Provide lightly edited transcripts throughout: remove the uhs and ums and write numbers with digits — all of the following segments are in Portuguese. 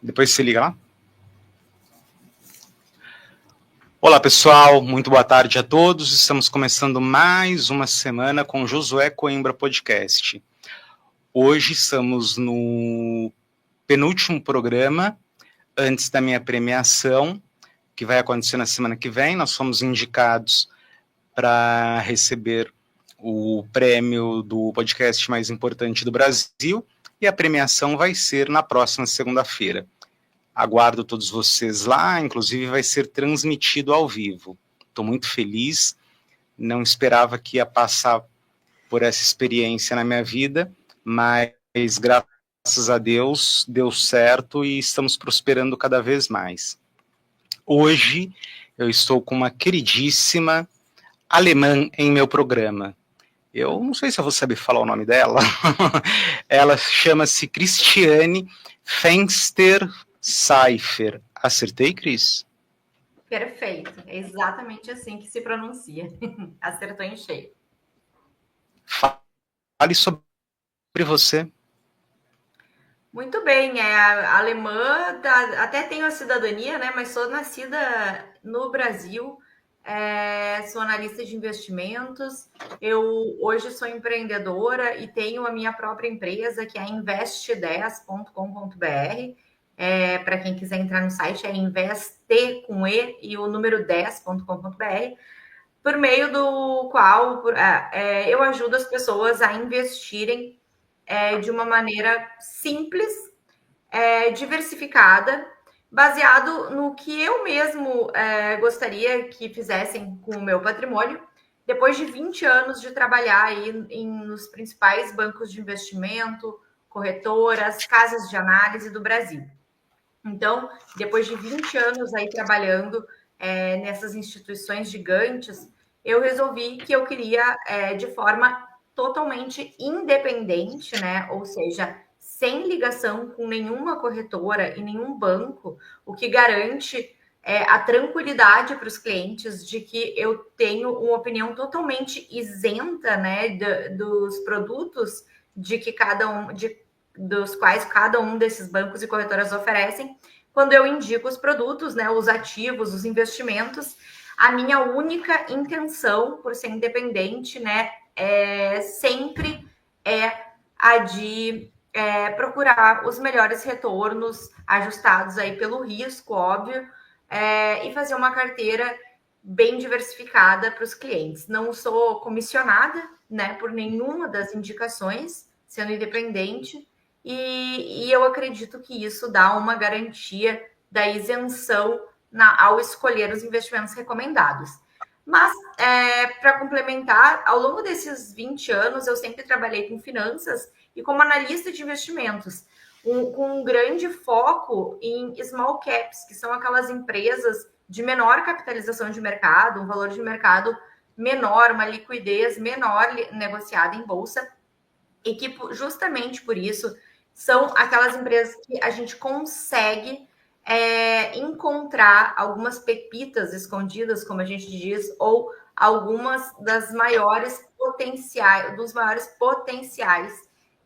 Depois se liga lá. Olá, pessoal. Muito boa tarde a todos. Estamos começando mais uma semana com Josué Coimbra Podcast. Hoje estamos no penúltimo programa, antes da minha premiação, que vai acontecer na semana que vem. Nós fomos indicados para receber o prêmio do podcast mais importante do Brasil, e a premiação vai ser na próxima segunda-feira. Aguardo todos vocês lá, inclusive vai ser transmitido ao vivo. Estou muito feliz, não esperava que ia passar por essa experiência na minha vida, mas graças a Deus deu certo e estamos prosperando cada vez mais. Hoje eu estou com uma queridíssima alemã em meu programa. Eu não sei se eu vou saber falar o nome dela. Ela chama-se Cristiane Fenster-Seifer. Acertei, Cris? Perfeito. É exatamente assim que se pronuncia. Acertou em cheio. Fale sobre você. Muito bem. Alemã, até tenho a cidadania, né? Mas sou nascida no Brasil. Sou analista de investimentos. Eu hoje sou empreendedora e tenho a minha própria empresa, que é invest10.com.br. Para quem quiser entrar no site, é invest com E e o número 10.com.br, por meio do qual eu ajudo as pessoas a investirem de uma maneira simples, diversificada, baseado no que eu mesmo gostaria que fizessem com o meu patrimônio, depois de 20 anos de trabalhar aí nos principais bancos de investimento, corretoras, casas de análise do Brasil. Então, depois de 20 anos aí trabalhando nessas instituições gigantes, eu resolvi que eu queria, de forma totalmente independente, né? Ou seja, sem ligação com nenhuma corretora e nenhum banco, o que garante a tranquilidade para os clientes de que eu tenho uma opinião totalmente isenta, né, dos produtos dos quais cada um desses bancos e corretoras oferecem. Quando eu indico os produtos, né, os ativos, os investimentos, a minha única intenção, por ser independente, né, sempre é a de procurar os melhores retornos ajustados aí pelo risco, óbvio, e fazer uma carteira bem diversificada para os clientes. Não sou comissionada, né, por nenhuma das indicações, sendo independente, e eu acredito que isso dá uma garantia da isenção ao escolher os investimentos recomendados. Mas, para complementar, ao longo desses 20 anos, eu sempre trabalhei com finanças e como analista de investimentos, com um grande foco em small caps, que são aquelas empresas de menor capitalização de mercado, um valor de mercado menor, uma liquidez menor negociada em bolsa, e que justamente por isso são aquelas empresas que a gente consegue encontrar algumas pepitas escondidas, como a gente diz, ou algumas dos maiores potenciais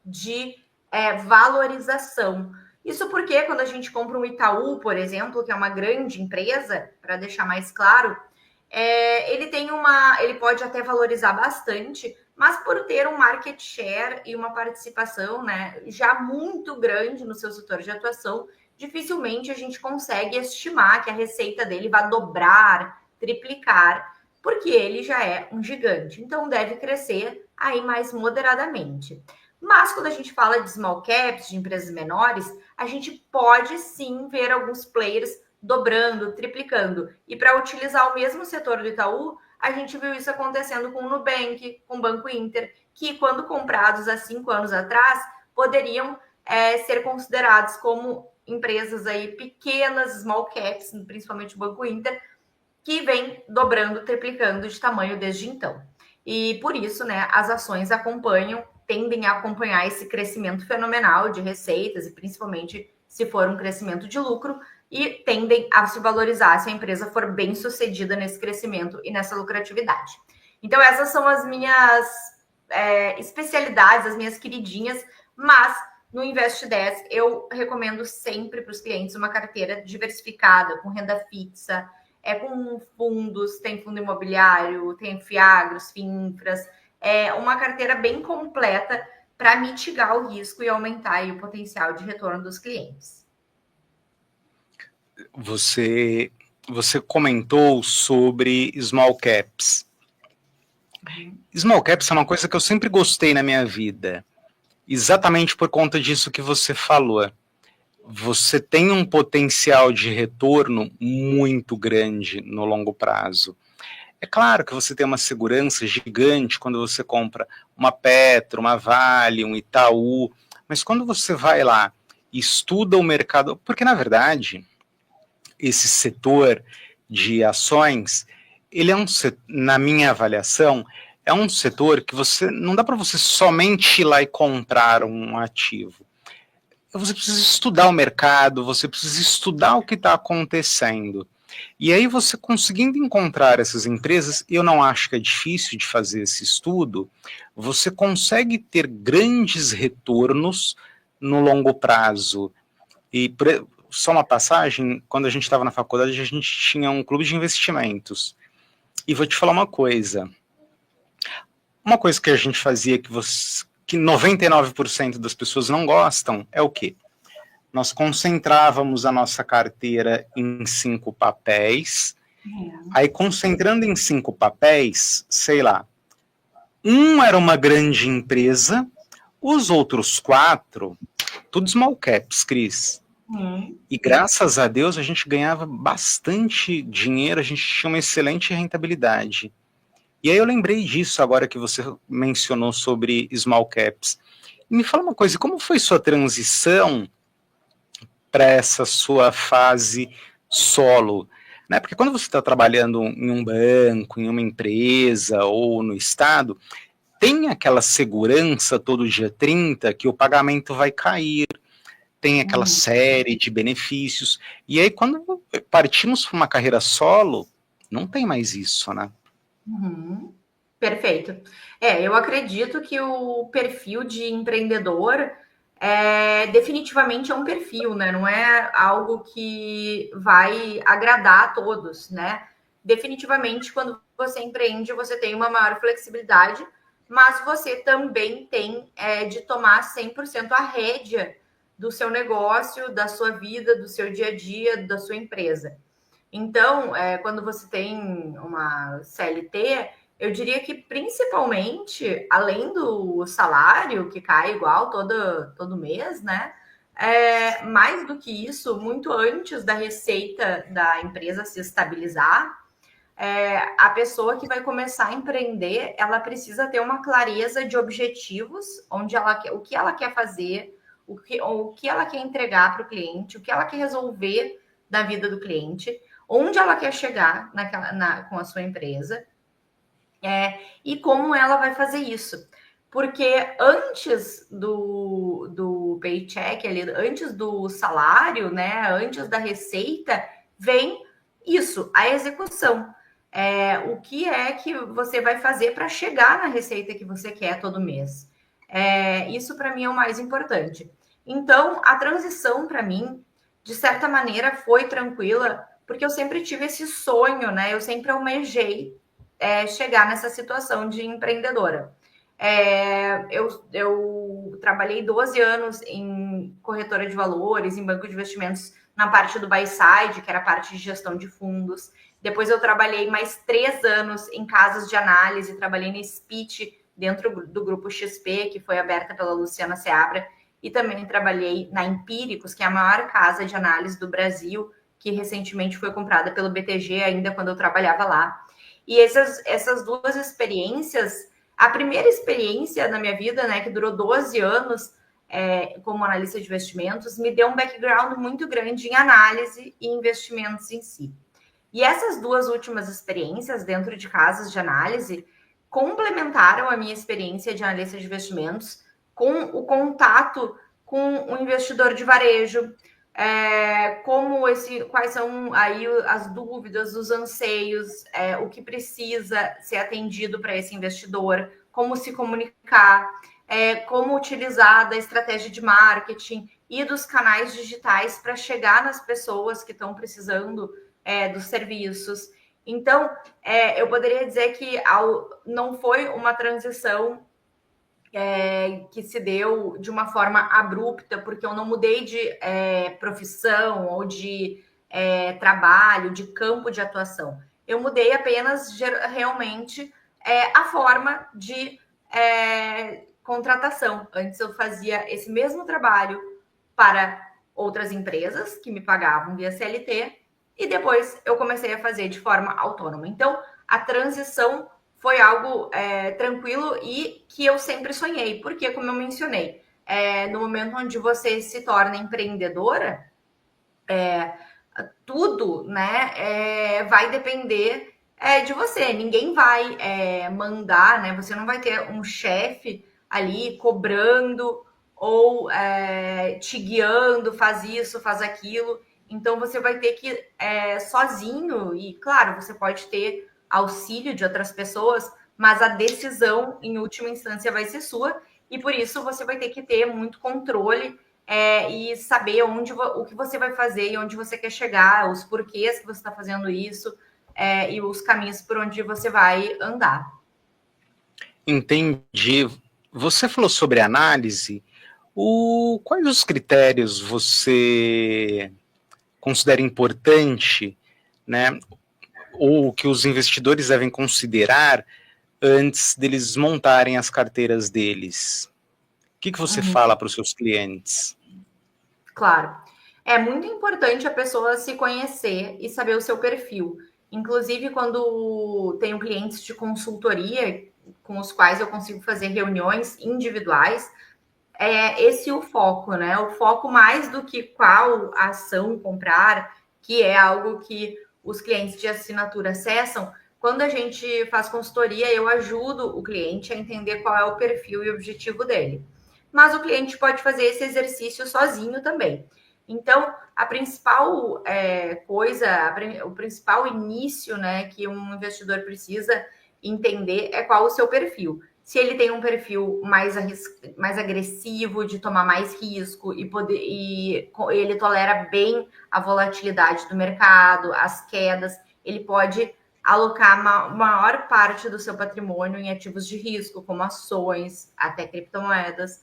de valorização. Isso porque quando a gente compra um Itaú, por exemplo, que é uma grande empresa, para deixar mais claro, ele pode até valorizar bastante, mas por ter um market share e uma participação, né, já muito grande no seu setor de atuação, dificilmente a gente consegue estimar que a receita dele vai dobrar, triplicar, porque ele já é um gigante. Então deve crescer aí mais moderadamente. Mas quando a gente fala de small caps, de empresas menores, a gente pode sim ver alguns players dobrando, triplicando. E para utilizar o mesmo setor do Itaú, a gente viu isso acontecendo com o Nubank, com o Banco Inter, que quando comprados há 5 anos atrás, poderiam ser considerados como empresas aí pequenas, small caps, principalmente o Banco Inter, que vem dobrando, triplicando de tamanho desde então. E por isso, né, as ações tendem a acompanhar esse crescimento fenomenal de receitas, e principalmente se for um crescimento de lucro, e tendem a se valorizar se a empresa for bem sucedida nesse crescimento e nessa lucratividade. Então, essas são as minhas especialidades, as minhas queridinhas, mas No Invest 10, eu recomendo sempre para os clientes uma carteira diversificada, com renda fixa, com fundos, tem fundo imobiliário, tem FIAGROS, FIINFRAS, uma carteira bem completa para mitigar o risco e aumentar aí o potencial de retorno dos clientes. Você comentou sobre small caps. Small caps é uma coisa que eu sempre gostei na minha vida, exatamente por conta disso que você falou. Você tem um potencial de retorno muito grande no longo prazo. É claro que você tem uma segurança gigante quando você compra uma Petro, uma Vale, um Itaú, mas quando você vai lá e estuda o mercado, porque na verdade esse setor de ações, ele é na minha avaliação, é um setor que você não dá para você somente ir lá e comprar um ativo. Você precisa estudar o mercado, você precisa estudar o que está acontecendo. E aí você conseguindo encontrar essas empresas, eu não acho que é difícil de fazer esse estudo, você consegue ter grandes retornos no longo prazo. E só uma passagem, quando a gente estava na faculdade, a gente tinha um clube de investimentos. E vou te falar uma coisa que a gente fazia que 99% das pessoas não gostam é o quê? Nós concentrávamos a nossa carteira em 5 papéis, aí concentrando em 5 papéis, sei lá, um era uma grande empresa, os outros 4, tudo small caps, Cris. E graças a Deus a gente ganhava bastante dinheiro, a gente tinha uma excelente rentabilidade. E aí eu lembrei disso agora que você mencionou sobre small caps. E me fala uma coisa, como foi sua transição para essa sua fase solo? Né? Porque quando você está trabalhando em um banco, em uma empresa ou no estado, tem aquela segurança todo dia 30 que o pagamento vai cair, tem aquela série de benefícios. E aí, quando partimos para uma carreira solo, não tem mais isso, né? Perfeito. Eu acredito que o perfil de empreendedor definitivamente é um perfil, né? Não é algo que vai agradar a todos, né? Definitivamente, quando você empreende, você tem uma maior flexibilidade, mas você também tem de tomar 100% a rédea do seu negócio, da sua vida, do seu dia a dia, da sua empresa. Então, quando você tem uma CLT, eu diria que principalmente, além do salário que cai igual todo mês, né? Mais do que isso, muito antes da receita da empresa se estabilizar, a pessoa que vai começar a empreender, ela precisa ter uma clareza de objetivos, o que ela quer fazer, o que ela quer entregar para o cliente, o que ela quer resolver da vida do cliente, onde ela quer chegar com a sua empresa, e como ela vai fazer isso. Porque antes do paycheck, ali, antes do salário, né, antes da receita, vem isso, a execução. O que é que você vai fazer para chegar na receita que você quer todo mês? Isso para mim é o mais importante. Então, a transição para mim, de certa maneira, foi tranquila, porque eu sempre tive esse sonho, né? Eu sempre almejei chegar nessa situação de empreendedora. Eu trabalhei 12 anos em corretora de valores, em banco de investimentos, na parte do buy side, que era a parte de gestão de fundos. Depois eu trabalhei mais 3 anos em casas de análise, trabalhei na Speech, dentro do grupo XP, que foi aberta pela Luciana Seabra, e também trabalhei na Empíricos, que é a maior casa de análise do Brasil, que recentemente foi comprada pelo BTG, ainda quando eu trabalhava lá. E essas duas experiências, a primeira experiência na minha vida, né, que durou 12 anos como analista de investimentos, me deu um background muito grande em análise e investimentos em si. E essas duas últimas experiências dentro de casas de análise complementaram a minha experiência de analista de investimentos com o contato com o investidor de varejo, quais são aí as dúvidas, os anseios, o que precisa ser atendido para esse investidor, como se comunicar, como utilizar da estratégia de marketing e dos canais digitais para chegar nas pessoas que estão precisando dos serviços. Então, eu poderia dizer que não foi uma transição que se deu de uma forma abrupta, porque eu não mudei de profissão ou de trabalho, de campo de atuação. Eu mudei apenas realmente a forma de contratação. Antes eu fazia esse mesmo trabalho para outras empresas que me pagavam via CLT e depois eu comecei a fazer de forma autônoma. Então, a transição foi algo tranquilo e que eu sempre sonhei, porque, como eu mencionei, no momento onde você se torna empreendedora, tudo, né, vai depender de você. Ninguém vai mandar, né? Você não vai ter um chefe ali cobrando ou te guiando, faz isso, faz aquilo. Então você vai ter que sozinho, e claro, você pode ter auxílio de outras pessoas, mas a decisão, em última instância, vai ser sua, e por isso você vai ter que ter muito controle e saber o que você vai fazer e onde você quer chegar, os porquês que você está fazendo isso e os caminhos por onde você vai andar. Entendi. Você falou sobre análise. Quais os critérios você considera importante, né, ou que os investidores devem considerar antes deles montarem as carteiras deles? O que você fala para os seus clientes? Claro. É muito importante a pessoa se conhecer e saber o seu perfil. Inclusive, quando tenho clientes de consultoria com os quais eu consigo fazer reuniões individuais, é esse o foco, né? O foco mais do que qual ação comprar, que é algo que os clientes de assinatura acessam. Quando a gente faz consultoria, eu ajudo o cliente a entender qual é o perfil e o objetivo dele. Mas o cliente pode fazer esse exercício sozinho também. Então, a principal o principal início, né, que um investidor precisa entender é qual o seu perfil. Se ele tem um perfil mais agressivo, de tomar mais risco e ele tolera bem a volatilidade do mercado, as quedas, ele pode alocar maior parte do seu patrimônio em ativos de risco, como ações, até criptomoedas.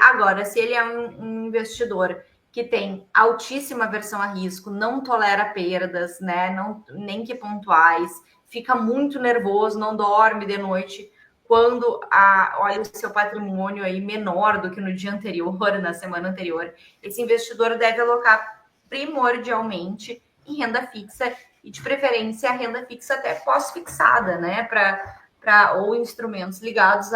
Agora, se ele é um investidor que tem altíssima aversão a risco, não tolera perdas, né? Nem que pontuais, fica muito nervoso, não dorme de noite quando olha o seu patrimônio aí menor do que no dia anterior, na semana anterior. Esse investidor deve alocar primordialmente em renda fixa e, de preferência, a renda fixa até pós-fixada, né? Ou instrumentos ligados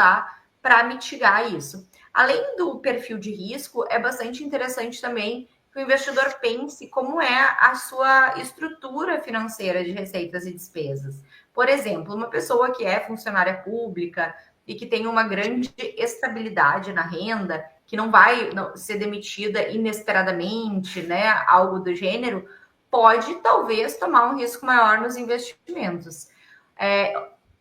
para mitigar isso. Além do perfil de risco, é bastante interessante também que o investidor pense como é a sua estrutura financeira de receitas e despesas. Por exemplo, uma pessoa que é funcionária pública e que tem uma grande estabilidade na renda, que não vai ser demitida inesperadamente, né, algo do gênero, pode talvez tomar um risco maior nos investimentos.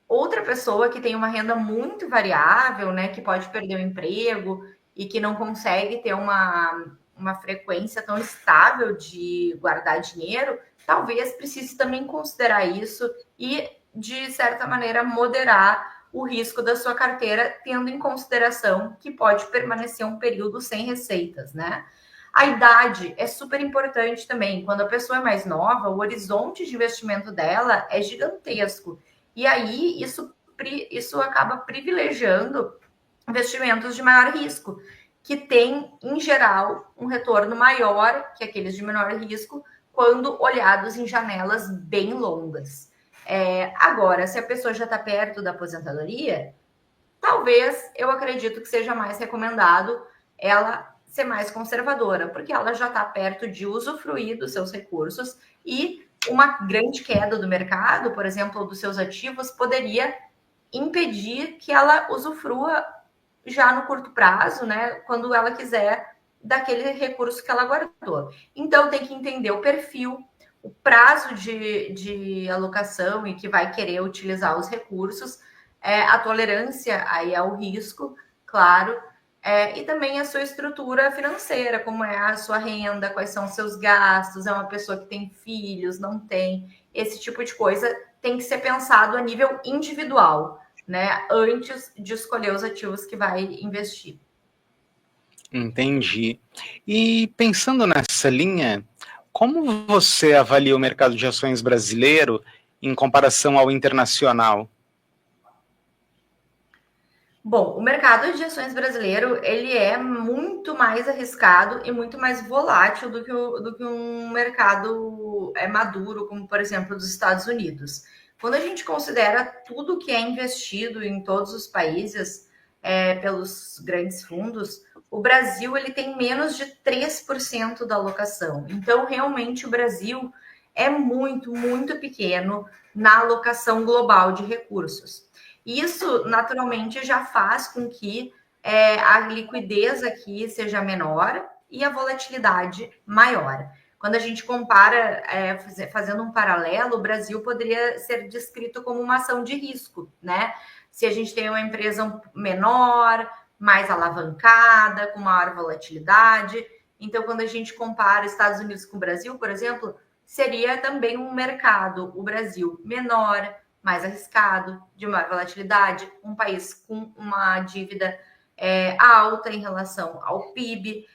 Outra pessoa que tem uma renda muito variável, né, que pode perder o emprego e que não consegue ter uma frequência tão estável de guardar dinheiro, talvez precise também considerar isso e, de certa maneira, moderar o risco da sua carteira, tendo em consideração que pode permanecer um período sem receitas, né? A idade é super importante também. Quando a pessoa é mais nova, o horizonte de investimento dela é gigantesco. E aí, isso acaba privilegiando investimentos de maior risco, que tem, em geral, um retorno maior que aqueles de menor risco, quando olhados em janelas bem longas. Agora, se a pessoa já está perto da aposentadoria, talvez eu acredito que seja mais recomendado ela ser mais conservadora, porque ela já está perto de usufruir dos seus recursos e uma grande queda do mercado, por exemplo, ou dos seus ativos, poderia impedir que ela usufrua já no curto prazo, né, quando ela quiser, daquele recurso que ela guardou. Então, tem que entender o perfil, o prazo de alocação e que vai querer utilizar os recursos, a tolerância aí ao risco, claro, e também a sua estrutura financeira, como é a sua renda, quais são os seus gastos, é uma pessoa que tem filhos, não tem, esse tipo de coisa tem que ser pensado a nível individual, né, antes de escolher os ativos que vai investir. Entendi. E pensando nessa linha, como você avalia o mercado de ações brasileiro em comparação ao internacional? Bom, o mercado de ações brasileiro, ele é muito mais arriscado e muito mais volátil do que um mercado maduro, como, por exemplo, dos Estados Unidos. Quando a gente considera tudo que é investido em todos os países pelos grandes fundos, o Brasil ele tem menos de 3% da alocação. Então, realmente, o Brasil é muito, muito pequeno na alocação global de recursos. Isso, naturalmente, já faz com que a liquidez aqui seja menor e a volatilidade maior. Quando a gente compara, fazendo um paralelo, o Brasil poderia ser descrito como uma ação de risco, né? Se a gente tem uma empresa menor, mais alavancada, com maior volatilidade. Então, quando a gente compara Estados Unidos com o Brasil, por exemplo, seria também um mercado, o Brasil, menor, mais arriscado, de maior volatilidade, um país com uma dívida alta em relação ao PIB.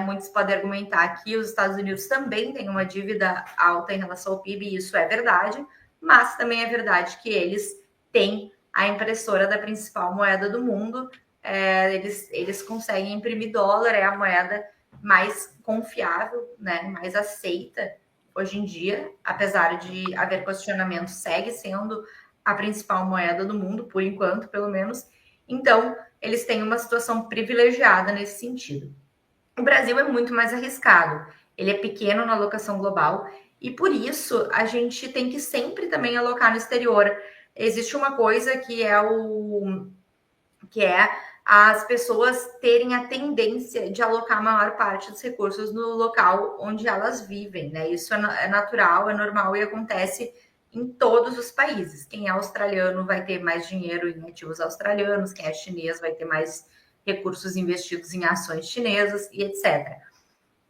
Muitos podem argumentar que os Estados Unidos também têm uma dívida alta em relação ao PIB, e isso é verdade, mas também é verdade que eles têm a impressora da principal moeda do mundo, eles conseguem imprimir dólar, é a moeda mais confiável, né, mais aceita hoje em dia, apesar de haver questionamento, segue sendo a principal moeda do mundo, por enquanto, pelo menos. Então, eles têm uma situação privilegiada nesse sentido. O Brasil é muito mais arriscado, ele é pequeno na alocação global, e por isso a gente tem que sempre também alocar no exterior. Existe uma coisa que é as pessoas terem a tendência de alocar a maior parte dos recursos no local onde elas vivem, né? Isso é natural, é normal e acontece em todos os países. Quem é australiano vai ter mais dinheiro em ativos australianos, quem é chinês vai ter mais recursos investidos em ações chinesas e etc.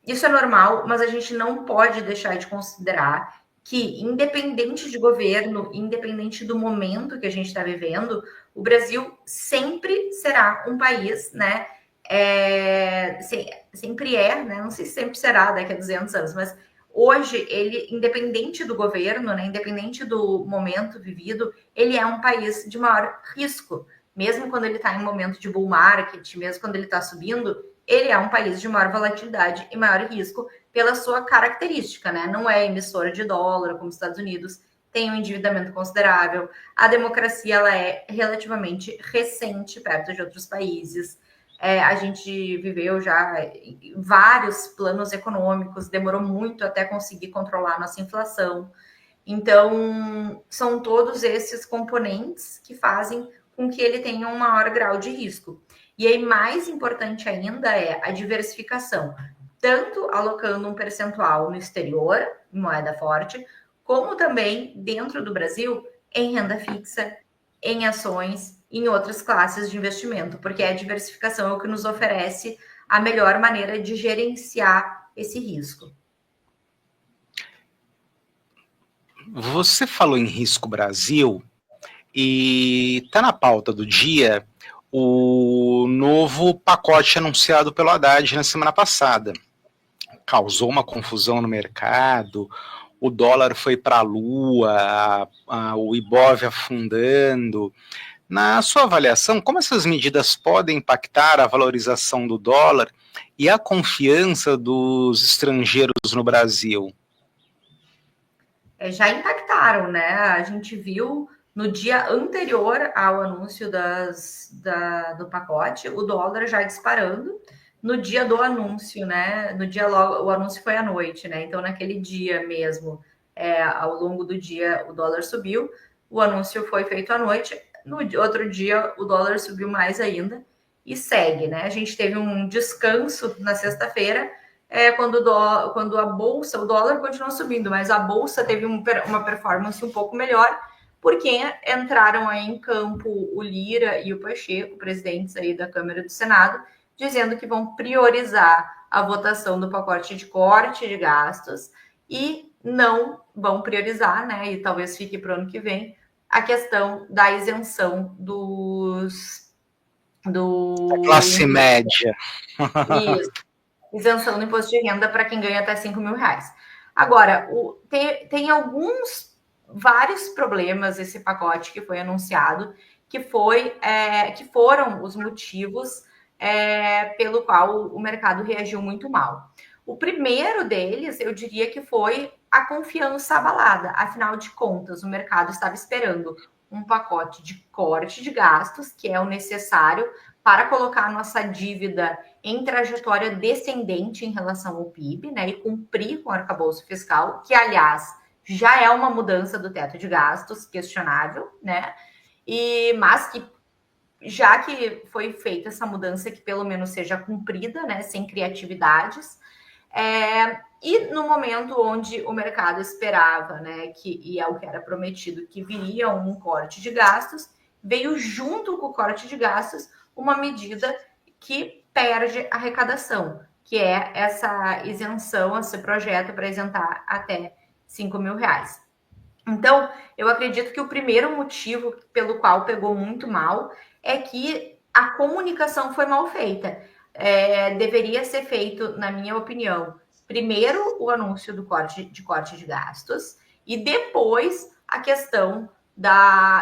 Isso é normal, mas a gente não pode deixar de considerar que, independente de governo, independente do momento que a gente está vivendo, o Brasil sempre será um país, né? Sempre né? Não sei se sempre será daqui a 200 anos, mas hoje, ele, independente do governo, né? Independente do momento vivido, ele é um país de maior risco. Mesmo quando ele está em momento de bull market, mesmo quando ele está subindo, ele é um país de maior volatilidade e maior risco pela sua característica, né? Não é emissora de dólar, como os Estados Unidos, tem um endividamento considerável. A democracia ela é relativamente recente perto de outros países. A gente viveu já vários planos econômicos, demorou muito até conseguir controlar a nossa inflação. Então, são todos esses componentes que fazem com que ele tenha um maior grau de risco. E aí, mais importante ainda é a diversificação, tanto alocando um percentual no exterior, em moeda forte, como também dentro do Brasil, em renda fixa, em ações, em outras classes de investimento, porque a diversificação é o que nos oferece a melhor maneira de gerenciar esse risco. Você falou em risco Brasil e está na pauta do dia o novo pacote anunciado pelo Haddad na semana passada. Causou uma confusão no mercado, o dólar foi para a lua, o Ibov afundando. Na sua avaliação, como essas medidas podem impactar a valorização do dólar e a confiança dos estrangeiros no Brasil? Já impactaram, né? A gente viu no dia anterior ao anúncio do pacote, o dólar já disparando. No dia do anúncio, né? No dia logo, o anúncio foi à noite, né? Então, naquele dia mesmo, ao longo do dia, o dólar subiu. O anúncio foi feito à noite. No outro dia, o dólar subiu mais ainda e segue, né? A gente teve um descanso na sexta-feira, quando a bolsa, o dólar continuou subindo, mas a bolsa teve uma performance um pouco melhor, porque entraram aí em campo o Lira e o Pacheco, presidentes aí da Câmara e do Senado, dizendo que vão priorizar a votação do pacote de corte de gastos e não vão priorizar, né, e talvez fique para o ano que vem, a questão da isenção da classe média. Isso, isenção do imposto de renda para quem ganha até 5 mil reais. Agora, tem vários problemas esse pacote que foi anunciado, que foram os motivos pelo qual o mercado reagiu muito mal. O primeiro deles, eu diria que foi a confiança abalada. Afinal de contas, o mercado estava esperando um pacote de corte de gastos, que é o necessário para colocar a nossa dívida em trajetória descendente em relação ao PIB, né, e cumprir com o arcabouço fiscal, que, aliás, já é uma mudança do teto de gastos questionável, né, mas que, já que foi feita essa mudança, que pelo menos seja cumprida, né, sem criatividades, e no momento onde o mercado esperava, né, e é o que era prometido, que viria um corte de gastos, veio junto com o corte de gastos uma medida que perde arrecadação, que é essa isenção, esse projeto para isentar até 5 mil reais. Então, eu acredito que o primeiro motivo pelo qual pegou muito mal é que a comunicação foi mal feita. Deveria ser feito, na minha opinião, primeiro o anúncio do corte de gastos e depois a questão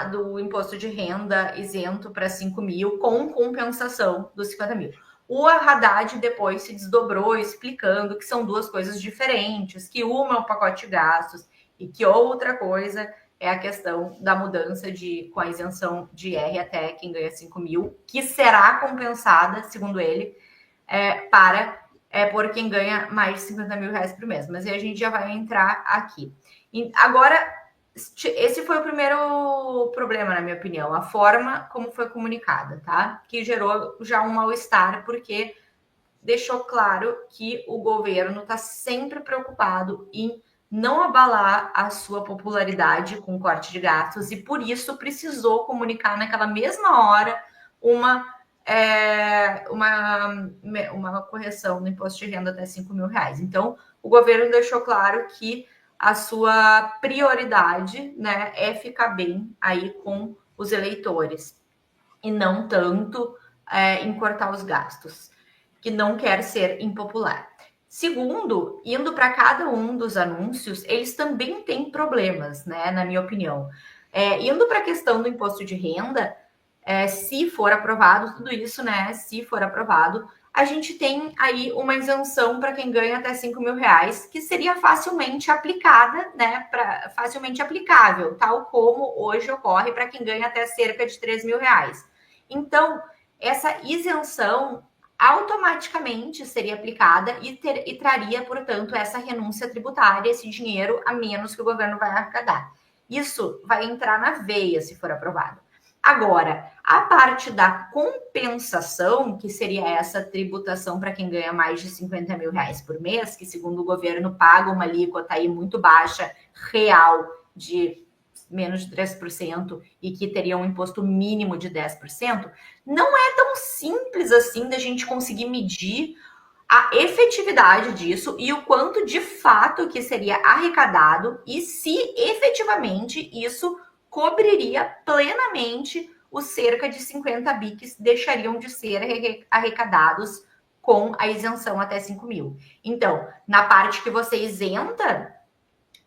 do imposto de renda isento para 5 mil com compensação dos 50 mil. O Haddad depois se desdobrou explicando que são duas coisas diferentes, que uma é o pacote de gastos e que outra coisa é a questão da mudança com a isenção de IR até quem ganha 5 mil, que será compensada, segundo ele, por quem ganha mais de 50 mil reais por mês. Mas aí a gente já vai entrar aqui. Agora, esse foi o primeiro problema, na minha opinião, a forma como foi comunicada, tá? Que gerou já um mal-estar, porque deixou claro que o governo está sempre preocupado em não abalar a sua popularidade com o corte de gastos e, por isso, precisou comunicar naquela mesma hora uma correção no imposto de renda até 5 mil reais. Então, o governo deixou claro que a sua prioridade, né, é ficar bem aí com os eleitores e não tanto em cortar os gastos, que não quer ser impopular. Segundo, indo para cada um dos anúncios, eles também têm problemas, né, na minha opinião. Indo para a questão do imposto de renda, se for aprovado, tudo isso, né, se for aprovado, a gente tem aí uma isenção para quem ganha até 5 mil reais, que seria facilmente aplicada, né, facilmente aplicável, tal como hoje ocorre para quem ganha até cerca de 3 mil reais. Então, essa isenção automaticamente seria aplicada e traria, portanto, essa renúncia tributária, esse dinheiro a menos que o governo vai arrecadar. Isso vai entrar na veia se for aprovado. Agora, a parte da compensação, que seria essa tributação para quem ganha mais de 50 mil reais por mês, que segundo o governo paga uma alíquota aí muito baixa, real, de menos de 3% e que teria um imposto mínimo de 10%, não é tão simples assim da gente conseguir medir a efetividade disso e o quanto de fato que seria arrecadado e se efetivamente isso cobriria plenamente os cerca de 50 bi que deixariam de ser arrecadados com a isenção até 5 mil. Então, na parte que você isenta,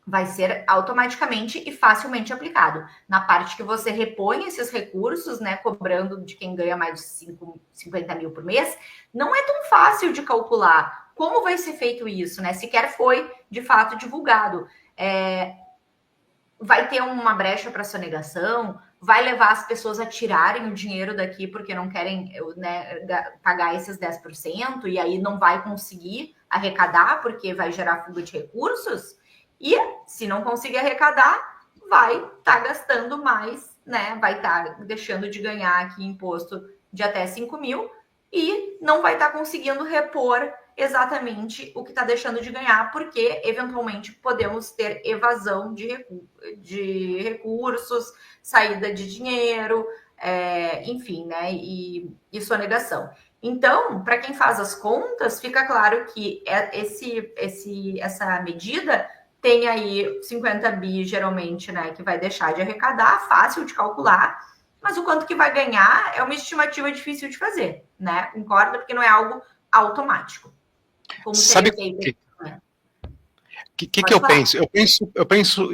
vai ser automaticamente e facilmente aplicado. Na parte que você repõe esses recursos, né, cobrando de quem ganha mais de 50 mil por mês, não é tão fácil de calcular. Como vai ser feito isso, né? Sequer foi, de fato, divulgado. Vai ter uma brecha para sonegação, vai levar as pessoas a tirarem o dinheiro daqui porque não querem, né, pagar esses 10%, e aí não vai conseguir arrecadar porque vai gerar fuga de recursos. E se não conseguir arrecadar, vai estar gastando mais, né? Vai estar deixando de ganhar aqui imposto de até 5 mil e não vai estar conseguindo repor exatamente o que está deixando de ganhar, porque eventualmente podemos ter evasão de recursos, saída de dinheiro, enfim, né? E sonegação. Então, para quem faz as contas, fica claro que essa medida tem aí 50 bi, geralmente, né, que vai deixar de arrecadar, fácil de calcular, mas o quanto que vai ganhar é uma estimativa difícil de fazer, né? Concorda? Porque não é algo automático. Como Sabe seria o feito. que eu penso? Eu penso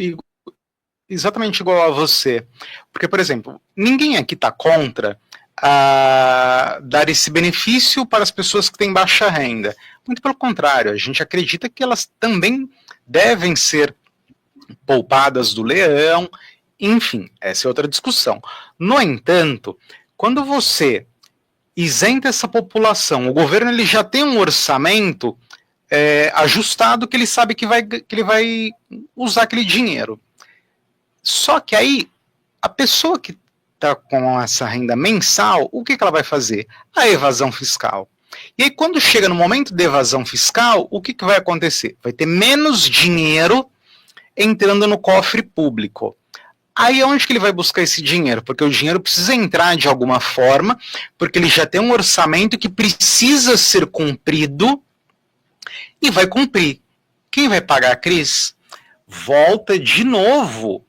exatamente igual a você. Porque, por exemplo, ninguém aqui está contra dar esse benefício para as pessoas que têm baixa renda. Muito pelo contrário, a gente acredita que elas também devem ser poupadas do leão. Enfim, essa é outra discussão. No entanto, quando você isenta essa população, o governo ele já tem um orçamento ajustado que ele sabe que ele vai usar aquele dinheiro. Só que aí, a pessoa que está com essa renda mensal, o que ela vai fazer? A evasão fiscal. E aí, quando chega no momento de evasão fiscal, o que vai acontecer? Vai ter menos dinheiro entrando no cofre público. Aí onde que ele vai buscar esse dinheiro? Porque o dinheiro precisa entrar de alguma forma, porque ele já tem um orçamento que precisa ser cumprido e vai cumprir. Quem vai pagar, Cris? Volta de novo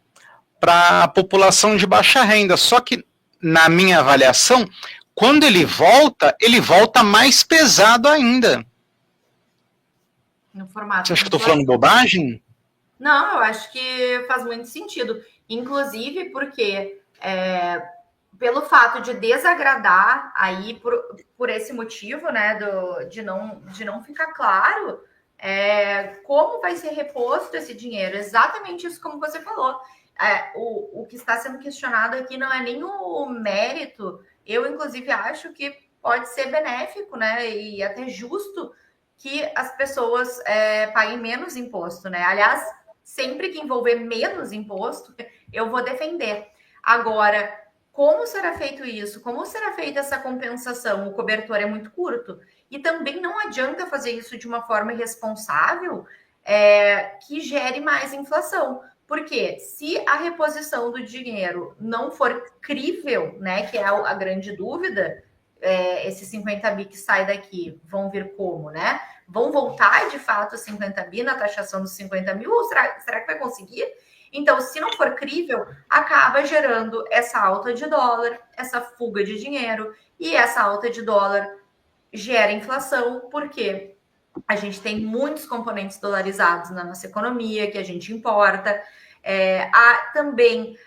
para a população de baixa renda. Só que, na minha avaliação, quando ele volta mais pesado ainda. No formato. Você acha que eu estou falando bobagem? Não, eu acho que faz muito sentido. Inclusive porque pelo fato de desagradar aí por esse motivo, né, de não ficar claro como vai ser reposto esse dinheiro. Exatamente isso como você falou. O que está sendo questionado aqui não é nem o mérito. Eu, inclusive, acho que pode ser benéfico, né, e até justo que as pessoas paguem menos imposto, né? Aliás, sempre que envolver menos imposto, eu vou defender. Agora, como será feito isso? Como será feita essa compensação? O cobertor é muito curto. E também não adianta fazer isso de uma forma irresponsável que gere mais inflação. Porque se a reposição do dinheiro não for crível, né, que é a grande dúvida, esses 50 bi que saem daqui vão vir como, né? Vão voltar de fato a 50 bi na taxação dos 50 mil? Ou será que vai conseguir? Então, se não for crível, acaba gerando essa alta de dólar, essa fuga de dinheiro, e essa alta de dólar gera inflação, porque a gente tem muitos componentes dolarizados na nossa economia que a gente importa. Também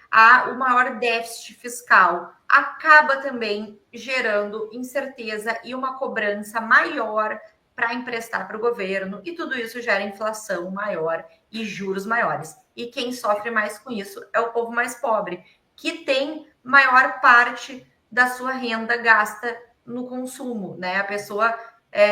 o maior déficit fiscal acaba também gerando incerteza e uma cobrança maior para emprestar para o governo, e tudo isso gera inflação maior e juros maiores. E quem sofre mais com isso é o povo mais pobre, que tem maior parte da sua renda gasta no consumo, né? A pessoa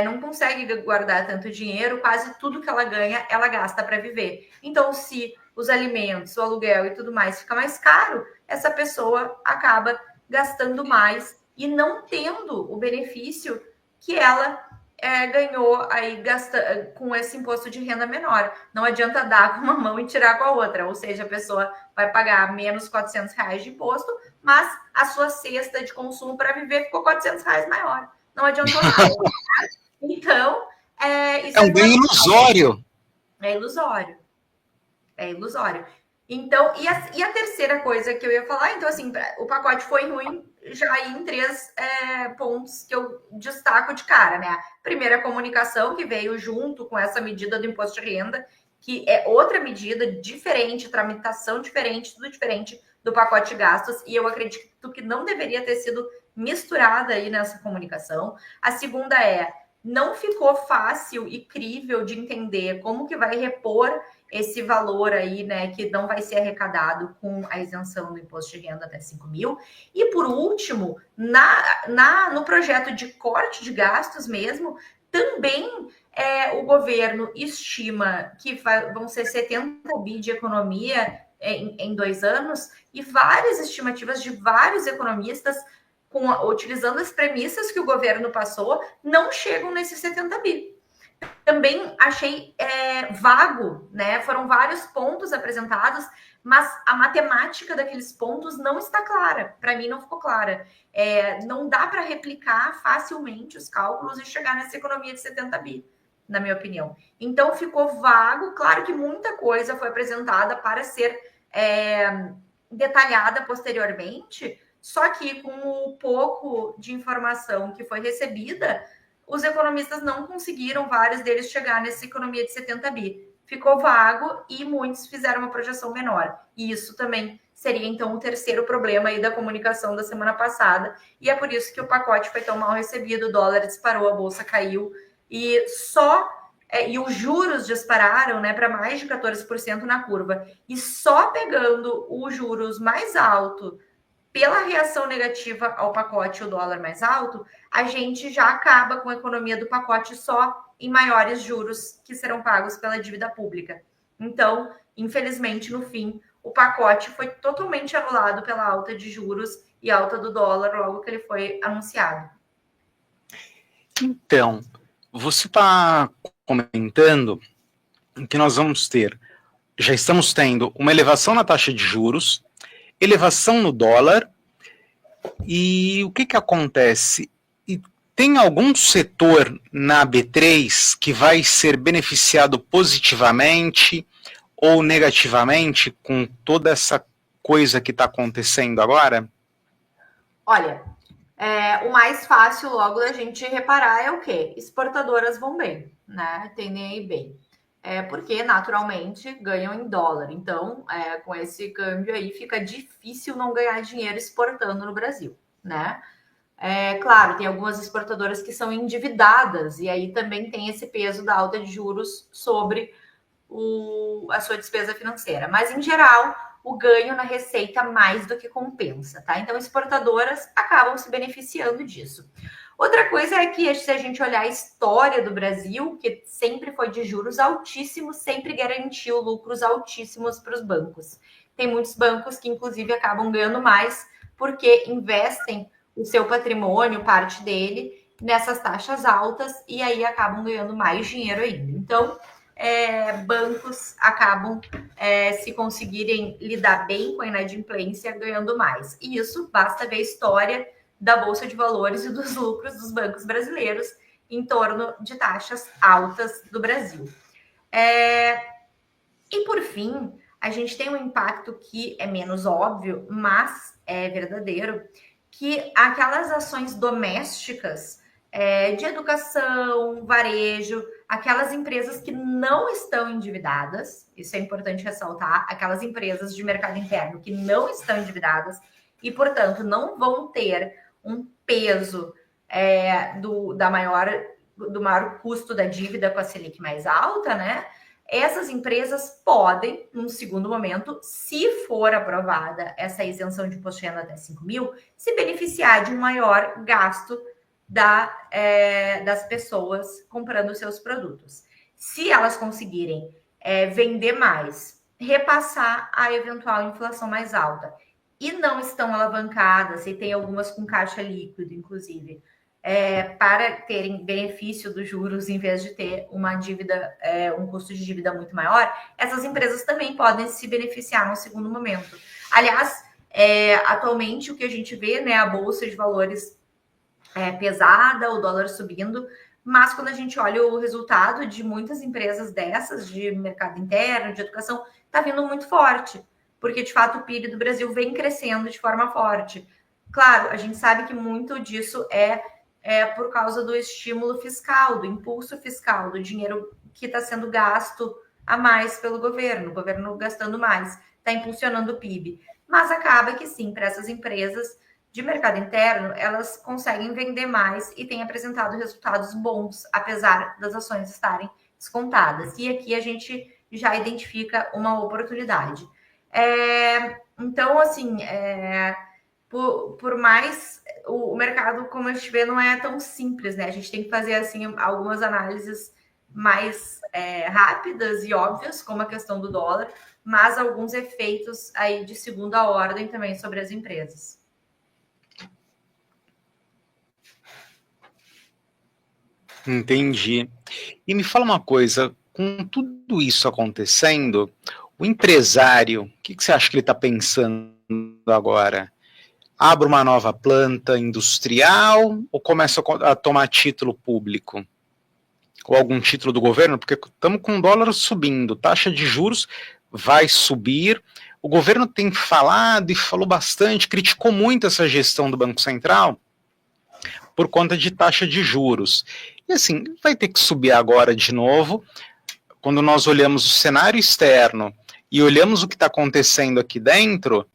não consegue guardar tanto dinheiro, quase tudo que ela ganha, ela gasta para viver. Então, se os alimentos, o aluguel e tudo mais fica mais caro, essa pessoa acaba gastando mais e não tendo o benefício que ela ganhou aí com esse imposto de renda menor. Não adianta dar com uma mão e tirar com a outra, ou seja, a pessoa vai pagar menos R$400 de imposto, mas a sua cesta de consumo para viver ficou R$400 maior. Não adiantou nada. Então, isso é um ganho ilusório. É ilusório. É ilusório. Então, e a terceira coisa que eu ia falar, então, assim, o pacote foi ruim já em 3 pontos que eu destaco de cara, né? Primeiro, a comunicação, que veio junto com essa medida do imposto de renda, que é outra medida diferente, tramitação diferente, tudo diferente do pacote de gastos, e eu acredito que não deveria ter sido misturada aí nessa comunicação. A segunda não ficou fácil e crível de entender como que vai repor esse valor aí, né, que não vai ser arrecadado com a isenção do imposto de renda até 5 mil. E por último, no projeto de corte de gastos mesmo, também o governo estima que vão ser 70 bi de economia em 2 anos, e várias estimativas de vários economistas utilizando as premissas que o governo passou, não chegam nesses 70 bi. Também achei vago, né? Foram vários pontos apresentados, mas a matemática daqueles pontos não está clara. Para mim, não ficou clara. Não dá para replicar facilmente os cálculos e chegar nessa economia de 70 bi, na minha opinião. Então, ficou vago. Claro que muita coisa foi apresentada para ser detalhada posteriormente, só que com o pouco de informação que foi recebida, os economistas não conseguiram, vários deles, chegar nessa economia de 70 bi. Ficou vago e muitos fizeram uma projeção menor. E isso também seria, então, o terceiro problema aí da comunicação da semana passada. E é por isso que o pacote foi tão mal recebido, o dólar disparou, a bolsa caiu. E os juros dispararam, né, para mais de 14% na curva. E só pegando os juros mais alto pela reação negativa ao pacote, o dólar mais alto, a gente já acaba com a economia do pacote só em maiores juros que serão pagos pela dívida pública. Então, infelizmente, no fim, o pacote foi totalmente anulado pela alta de juros e alta do dólar logo que ele foi anunciado. Então, você está comentando que nós vamos ter, já estamos tendo uma elevação na taxa de juros, elevação no dólar, e o que acontece? E tem algum setor na B3 que vai ser beneficiado positivamente ou negativamente com toda essa coisa que está acontecendo agora? Olha, o mais fácil logo da gente reparar é o quê? Exportadoras vão bem, né? Tendem a ir bem. Porque naturalmente ganham em dólar. Então, com esse câmbio aí, fica difícil não ganhar dinheiro exportando no Brasil, né? Claro, tem algumas exportadoras que são endividadas, e aí também tem esse peso da alta de juros sobre a sua despesa financeira. Mas, em geral, o ganho na receita mais do que compensa, tá? Então, exportadoras acabam se beneficiando disso. Outra coisa é que, se a gente olhar a história do Brasil, que sempre foi de juros altíssimos, sempre garantiu lucros altíssimos para os bancos. Tem muitos bancos que, inclusive, acabam ganhando mais porque investem o seu patrimônio, parte dele, nessas taxas altas e aí acabam ganhando mais dinheiro ainda. Então, bancos acabam, se conseguirem lidar bem com a inadimplência, ganhando mais. E isso basta ver a história da Bolsa de Valores e dos lucros dos bancos brasileiros em torno de taxas altas do Brasil. E por fim, a gente tem um impacto que é menos óbvio, mas é verdadeiro, que aquelas ações domésticas de educação, varejo, aquelas empresas que não estão endividadas, isso é importante ressaltar, aquelas empresas de mercado interno que não estão endividadas e, portanto, não vão ter um peso do maior custo da dívida com a Selic mais alta, né? Essas empresas podem, num segundo momento, se for aprovada essa isenção de imposto de renda até 5 mil, se beneficiar de um maior gasto das pessoas comprando seus produtos. Se elas conseguirem vender mais, repassar a eventual inflação mais alta e não estão alavancadas, e tem algumas com caixa líquido, inclusive, para terem benefício dos juros em vez de ter uma dívida, um custo de dívida muito maior, essas empresas também podem se beneficiar no segundo momento. Aliás, atualmente o que a gente vê, né, a Bolsa de Valores pesada, o dólar subindo, mas quando a gente olha o resultado de muitas empresas dessas, de mercado interno, de educação, está vindo muito forte, porque de fato o PIB do Brasil vem crescendo de forma forte. Claro, a gente sabe que muito disso é por causa do estímulo fiscal, do impulso fiscal, do dinheiro que está sendo gasto a mais pelo governo, o governo gastando mais, está impulsionando o PIB. Mas acaba que sim, para essas empresas de mercado interno, elas conseguem vender mais e têm apresentado resultados bons, apesar das ações estarem descontadas. E aqui a gente já identifica uma oportunidade. Então, assim, por mais o mercado, como a gente vê, não é tão simples, né? A gente tem que fazer assim algumas análises mais rápidas e óbvias, como a questão do dólar, mas alguns efeitos aí de segunda ordem também sobre as empresas. Entendi. E me fala uma coisa, com tudo isso acontecendo, o empresário, o que você acha que ele está pensando agora? Abre uma nova planta industrial ou começa a tomar título público? Ou algum título do governo? Porque estamos com o dólar subindo, taxa de juros vai subir. O governo tem falado e falou bastante, criticou muito essa gestão do Banco Central por conta de taxa de juros. E assim, vai ter que subir agora de novo. Quando nós olhamos o cenário externo e olhamos o que está acontecendo aqui dentro,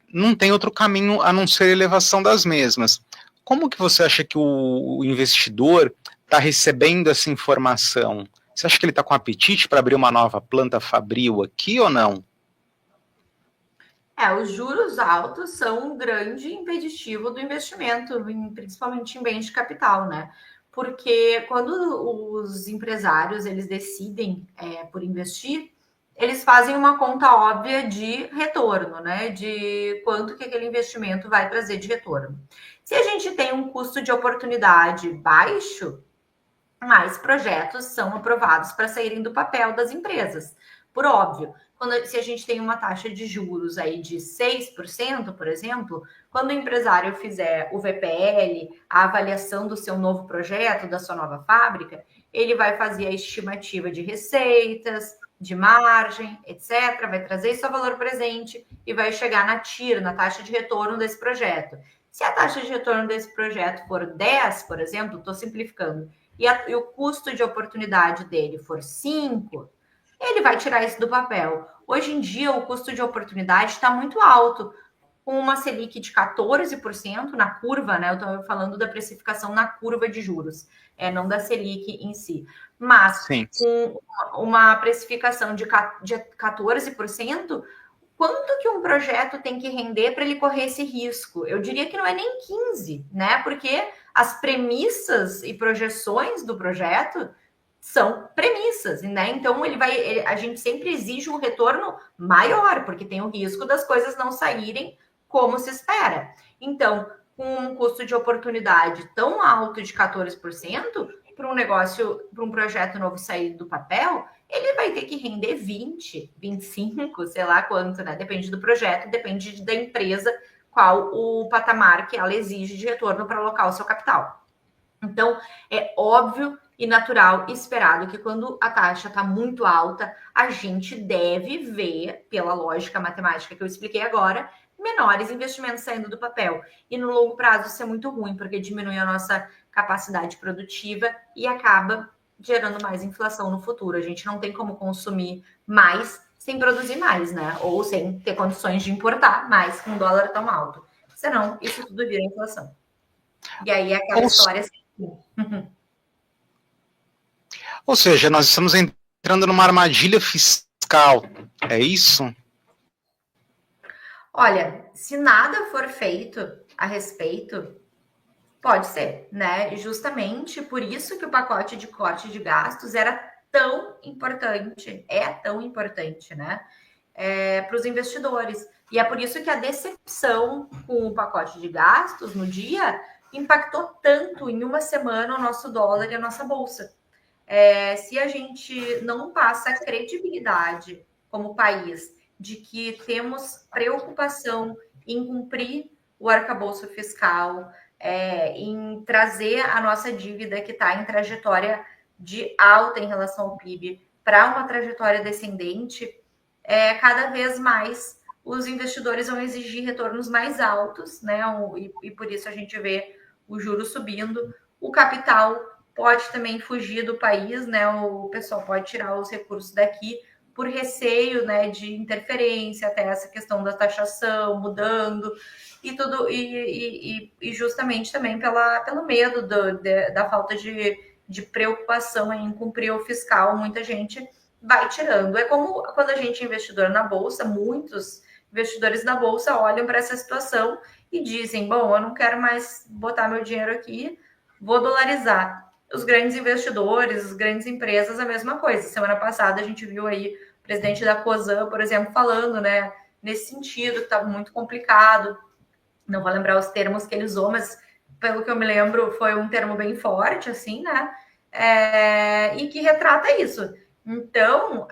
não tem outro caminho a não ser a elevação das mesmas. Como que você acha que o investidor está recebendo essa informação? Você acha que ele está com apetite para abrir uma nova planta fabril aqui ou não? Os juros altos são um grande impeditivo do investimento, principalmente em bens de capital, né? Porque quando os empresários eles decidem por investir, eles fazem uma conta óbvia de retorno, né? De quanto que aquele investimento vai trazer de retorno. Se a gente tem um custo de oportunidade baixo, mais projetos são aprovados para saírem do papel das empresas. Por óbvio, se a gente tem uma taxa de juros aí de 6%, por exemplo, quando o empresário fizer o VPL, a avaliação do seu novo projeto, da sua nova fábrica, ele vai fazer a estimativa de receitas, de margem, etc., vai trazer seu valor presente e vai chegar na TIR, na taxa de retorno desse projeto. Se a taxa de retorno desse projeto for 10, por exemplo, estou simplificando, e o custo de oportunidade dele for 5, ele vai tirar isso do papel. Hoje em dia, o custo de oportunidade está muito alto, com uma Selic de 14% na curva, né? Eu estou falando da precificação na curva de juros, não da Selic em si. Mas Sim. com uma precificação de 14%, quanto que um projeto tem que render para ele correr esse risco? Eu diria que não é nem 15, né? Porque as premissas e projeções do projeto são premissas, né? Então a gente sempre exige um retorno maior, porque tem o risco das coisas não saírem como se espera. Então, com um custo de oportunidade tão alto de 14%, para um negócio, para um projeto novo sair do papel, ele vai ter que render 20, 25, sei lá quanto, né? Depende do projeto, depende da empresa, qual o patamar que ela exige de retorno para alocar o seu capital. Então, é óbvio e natural e esperado que quando a taxa está muito alta, a gente deve ver, pela lógica matemática que eu expliquei agora, menores investimentos saindo do papel. E no longo prazo isso é muito ruim, porque diminui a nossa capacidade produtiva e acaba gerando mais inflação no futuro. A gente não tem como consumir mais sem produzir mais, né? Ou sem ter condições de importar mais com um dólar tão alto. Senão, isso tudo vira inflação. E aí é aquela história assim. Ou seja, nós estamos entrando numa armadilha fiscal, é isso? Olha, se nada for feito a respeito, pode ser, né? E justamente por isso que o pacote de corte de gastos era tão importante, né? Para os investidores. E é por isso que a decepção com o pacote de gastos no dia impactou tanto em uma semana o nosso dólar e a nossa bolsa. Se a gente não passa credibilidade como país de que temos preocupação em cumprir o arcabouço fiscal, em trazer a nossa dívida que está em trajetória de alta em relação ao PIB para uma trajetória descendente, cada vez mais os investidores vão exigir retornos mais altos, né? E por isso a gente vê o juro subindo, o capital pode também fugir do país, né? O pessoal pode tirar os recursos daqui por receio, né, de interferência, até essa questão da taxação mudando e tudo, e justamente também pelo medo da falta de preocupação em cumprir o fiscal, muita gente vai tirando. É como quando a gente é investidor na bolsa, muitos investidores na bolsa olham para essa situação e dizem: bom, eu não quero mais botar meu dinheiro aqui, vou dolarizar. Os grandes investidores, as grandes empresas, a mesma coisa. Semana passada a gente viu aí o presidente da Cosan, por exemplo, falando, né, nesse sentido, que estava muito complicado. Não vou lembrar os termos que ele usou, mas pelo que eu me lembro, foi um termo bem forte, assim, né? E que retrata isso. Então,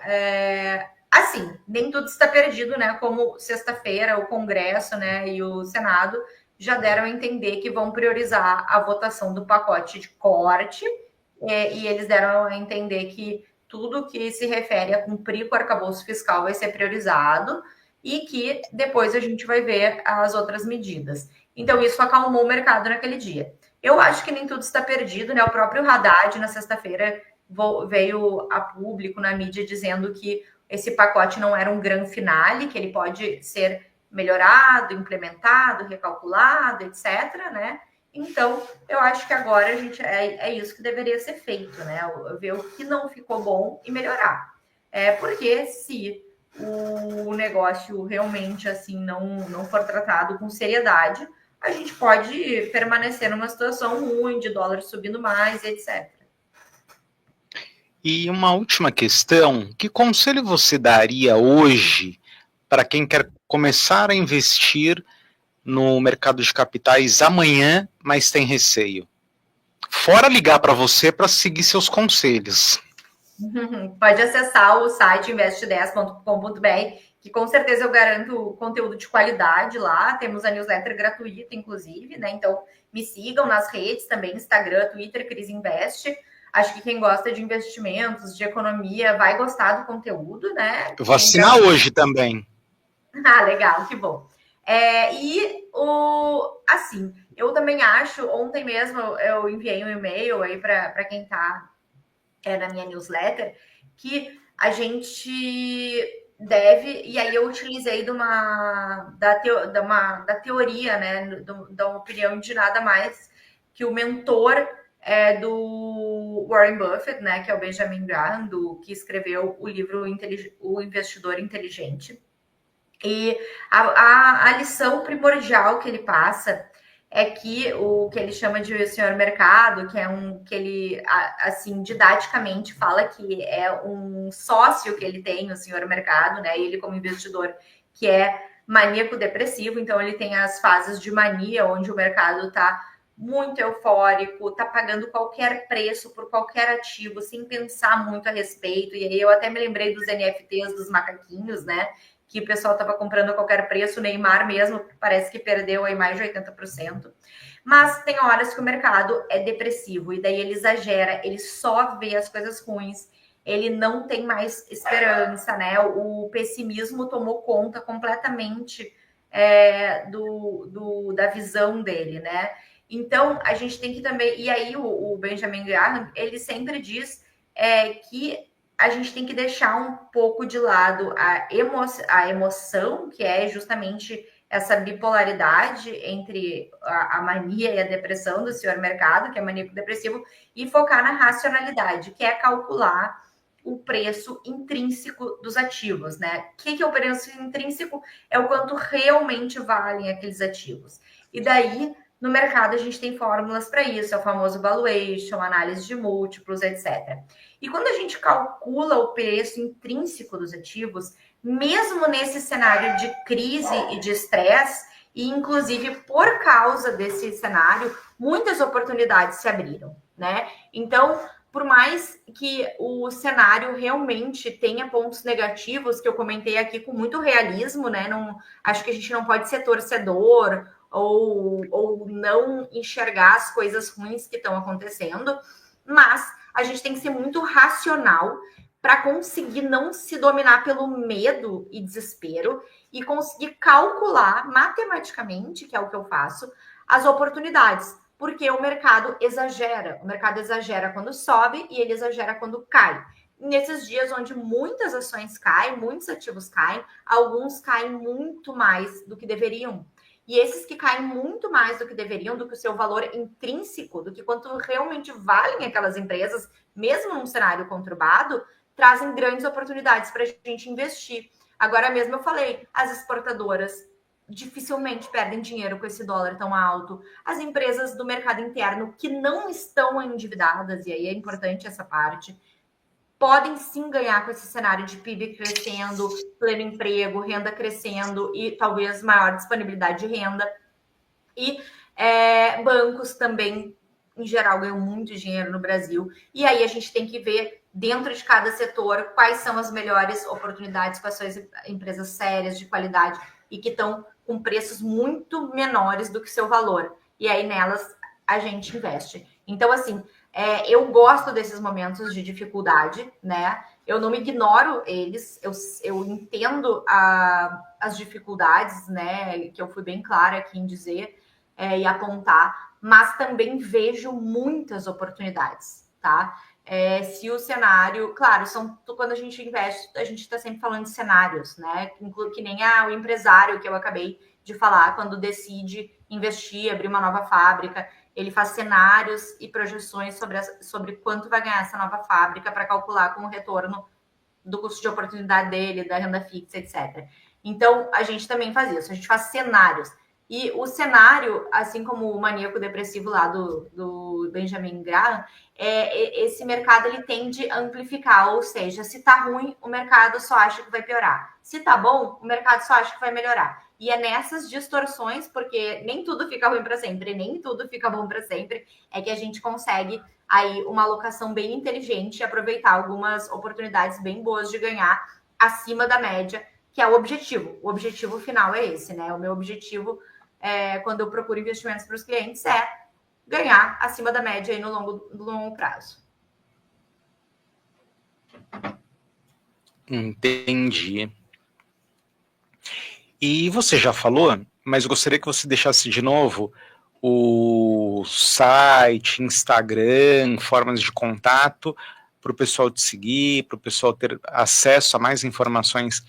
assim, nem tudo está perdido, né? Como sexta-feira o Congresso, né, e o Senado já deram a entender que vão priorizar a votação do pacote de corte, e eles deram a entender que tudo que se refere a cumprir com o arcabouço fiscal vai ser priorizado e que depois a gente vai ver as outras medidas. Então, isso acalmou o mercado naquele dia. Eu acho que nem tudo está perdido, né? O próprio Haddad, na sexta-feira, veio a público na mídia dizendo que esse pacote não era um grande finale, que ele pode ser melhorado, implementado, recalculado, etc., né? Então, eu acho que agora a gente isso que deveria ser feito, né? Ver o que não ficou bom e melhorar. Porque se o negócio realmente assim não for tratado com seriedade, a gente pode permanecer numa situação ruim, de dólar subindo mais, etc. E uma última questão: que conselho você daria hoje para quem quer começar a investir no mercado de capitais amanhã, mas tem receio? Fora ligar para você para seguir seus conselhos. Pode acessar o site investe10.com.br, que com certeza eu garanto conteúdo de qualidade lá. Temos a newsletter gratuita, inclusive, né? Então me sigam nas redes também, Instagram, Twitter, Cris Invest. Acho que quem gosta de investimentos, de economia, vai gostar do conteúdo, né? Eu vou assinar hoje também. Ah, legal, que bom. Assim, eu também acho, ontem mesmo eu enviei um e-mail aí para quem está na minha newsletter, que a gente deve, e aí eu utilizei da teoria, né, da opinião de nada mais que o mentor do Warren Buffett, né, que é o Benjamin Graham, que escreveu o livro O Investidor Inteligente. E a lição primordial que ele passa é que o que ele chama de senhor mercado, que ele assim didaticamente fala que é um sócio que ele tem, o senhor mercado, né? Ele como investidor que é maníaco depressivo, então ele tem as fases de mania onde o mercado está muito eufórico, está pagando qualquer preço por qualquer ativo sem pensar muito a respeito. E aí eu até me lembrei dos NFTs dos macaquinhos, né? Que o pessoal estava comprando a qualquer preço, o Neymar mesmo parece que perdeu aí mais de 80%. Mas tem horas que o mercado é depressivo e daí ele exagera, ele só vê as coisas ruins, ele não tem mais esperança, né? O pessimismo tomou conta completamente da visão dele, né? Então a gente tem que também. E aí o Benjamin Graham ele sempre diz que a gente tem que deixar um pouco de lado a emoção, que é justamente essa bipolaridade entre a mania e a depressão do senhor mercado, que é maníaco depressivo, e focar na racionalidade, que é calcular o preço intrínseco dos ativos, né? O que é o preço intrínseco? É o quanto realmente valem aqueles ativos. E daí, no mercado, a gente tem fórmulas para isso, é o famoso valuation, análise de múltiplos, etc. E quando a gente calcula o preço intrínseco dos ativos, mesmo nesse cenário de crise e de estresse, e inclusive por causa desse cenário, muitas oportunidades se abriram, né? Então, por mais que o cenário realmente tenha pontos negativos, que eu comentei aqui com muito realismo, né? Não, acho que a gente não pode ser torcedor ou não enxergar as coisas ruins que estão acontecendo, mas a gente tem que ser muito racional para conseguir não se dominar pelo medo e desespero e conseguir calcular matematicamente, que é o que eu faço, as oportunidades. Porque o mercado exagera. O mercado exagera quando sobe e ele exagera quando cai. Nesses dias onde muitas ações caem, muitos ativos caem, alguns caem muito mais do que deveriam. E esses que caem muito mais do que deveriam, do que o seu valor intrínseco, do que quanto realmente valem aquelas empresas, mesmo num cenário conturbado, trazem grandes oportunidades para a gente investir. Agora mesmo eu falei, as exportadoras dificilmente perdem dinheiro com esse dólar tão alto. As empresas do mercado interno que não estão endividadas, e aí é importante essa parte, podem sim ganhar com esse cenário de PIB crescendo, pleno emprego, renda crescendo e talvez maior disponibilidade de renda. E Bancos também, em geral, ganham muito dinheiro no Brasil. E aí a gente tem que ver, dentro de cada setor, quais são as melhores oportunidades, quais são as empresas sérias, de qualidade, e que estão com preços muito menores do que seu valor. E aí nelas a gente investe. Então, assim, eu gosto desses momentos de dificuldade, né? Eu não ignoro eles, eu entendo as dificuldades, né? Que eu fui bem clara aqui em dizer e apontar, mas também vejo muitas oportunidades, tá? Se o cenário, claro, quando a gente investe, a gente está sempre falando de cenários, né? Que nem o empresário que eu acabei de falar, quando decide investir, abrir uma nova fábrica, ele faz cenários e projeções sobre quanto vai ganhar essa nova fábrica para calcular com o retorno do custo de oportunidade dele, da renda fixa, etc. Então, a gente também faz isso, a gente faz cenários. E o cenário, assim como o maníaco depressivo lá do Benjamin Graham, esse mercado ele tende a amplificar, ou seja, se tá ruim, o mercado só acha que vai piorar. Se tá bom, o mercado só acha que vai melhorar. E é nessas distorções, porque nem tudo fica ruim para sempre, nem tudo fica bom para sempre, é que a gente consegue aí uma alocação bem inteligente e aproveitar algumas oportunidades bem boas de ganhar acima da média, que é o objetivo. O objetivo final é esse, né? O meu objetivo, quando eu procuro investimentos para os clientes, é ganhar acima da média aí no longo prazo. Entendi. E você já falou, mas gostaria que você deixasse de novo o site, Instagram, formas de contato para o pessoal te seguir, para o pessoal ter acesso a mais informações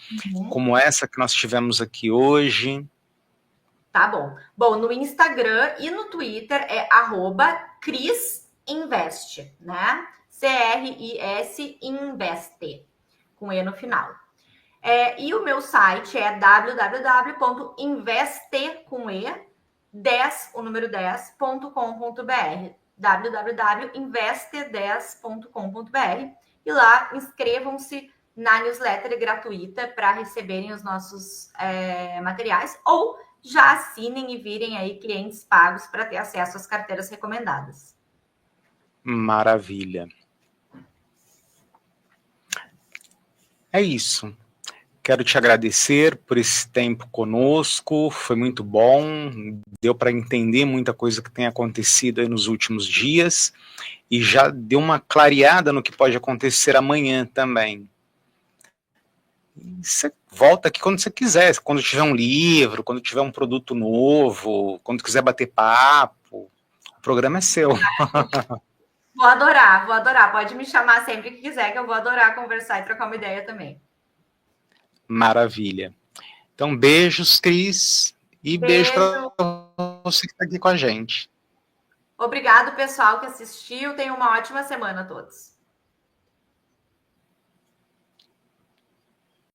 como essa que nós tivemos aqui hoje. Tá bom. Bom, no Instagram e no Twitter é @crisinvest, né? CRIS Investe, com E no final. E o meu site é www.investe10.com.br www.investe10.com.br e lá inscrevam-se na newsletter gratuita para receberem os nossos materiais ou já assinem e virem aí clientes pagos para ter acesso às carteiras recomendadas. Maravilha. É isso. Quero te agradecer por esse tempo conosco, foi muito bom, deu para entender muita coisa que tem acontecido aí nos últimos dias e já deu uma clareada no que pode acontecer amanhã também. Você volta aqui quando você quiser, quando tiver um livro, quando tiver um produto novo, quando quiser bater papo, o programa é seu. Vou adorar, pode me chamar sempre que quiser, que eu vou adorar conversar e trocar uma ideia também. Maravilha. Então, beijos, Cris, e beijo para você que está aqui com a gente. Obrigado, pessoal que assistiu. Tenham uma ótima semana a todos.